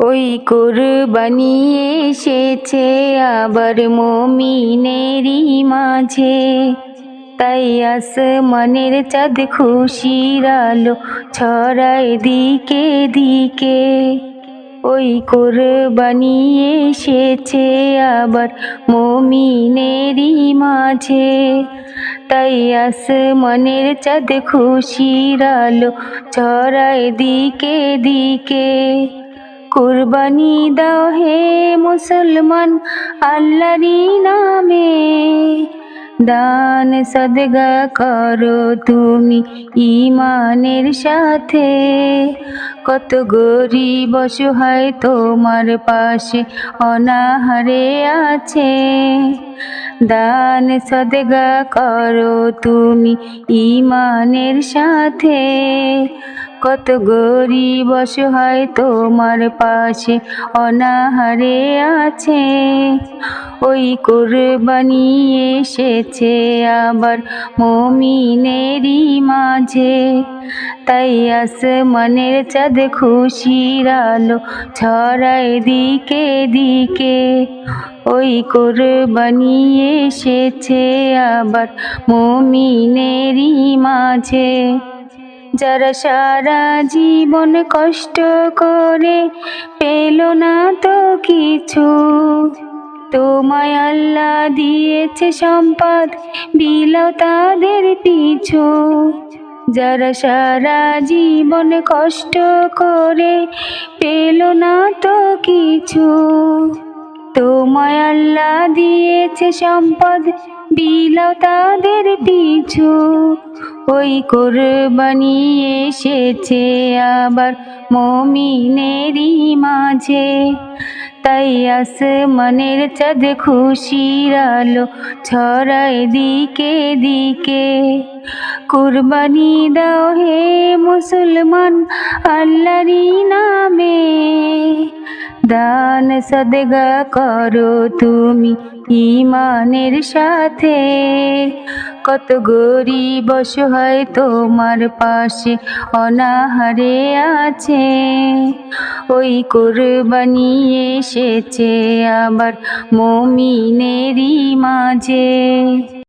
ওই কুরবানি এসেছে আবার মুমিনেরই মাঝে, তাই আসমানের চাঁদ খুশির আলো ছড়ায় দিকে দিকে। ওই কুরবানি এসেছে আবার মুমিনেরই মাঝে, তাই আসমানের চাঁদ খুশির আলো ছড়ায় দিকে দিকে। কুরবানি দাও হে মুসলমান আল্লাহরই নামে, দান সদগা করো তুমি ঈমানের সাথে। কত গরীব অসহায় তোমার পাশে অনাহারে আছে, দান সদগা করো তুমি ঈমানের সাথে। কত গরীব অসহায় তোমার পাশে অনাহারে আছে। ওই কুরবানি এসেছে আবার মুমিনেরই মাঝে, তাই আসমানের চাঁদ খুশির আলো ছড়ায় দিকে দিকে। ওই কুরবানি এসেছে আবার মুমিনেরই মাঝে। যারা সারা জীবন কষ্ট করে পেল না তো কিছু, তোমায় আল্লাহ দিয়েছে সম্পদ, বিলাও তাদের পিছু। যারা সারা জীবন কষ্ট করে পেল না তো কিছু, তোমায় আল্লাহ দিয়েছে সম্পদ, বিলাও তাদের পিছু। ওই কুরবানি এসেছে আবার মুমিনেরই মাঝে, তাই আসমানের চাঁদ খুশির আলো ছড়ায় দিকে দিকে। কুরবানি দাও হে মুসলমান আল্লাহরই নামে, দান সদগা করো তুমি ঈমানের সাথে। কত গরীব অসহায় তোমার পাশে অনাহারে আছে, ওই কুরবানি এসেছে আবার মুমিনেরই মাঝে।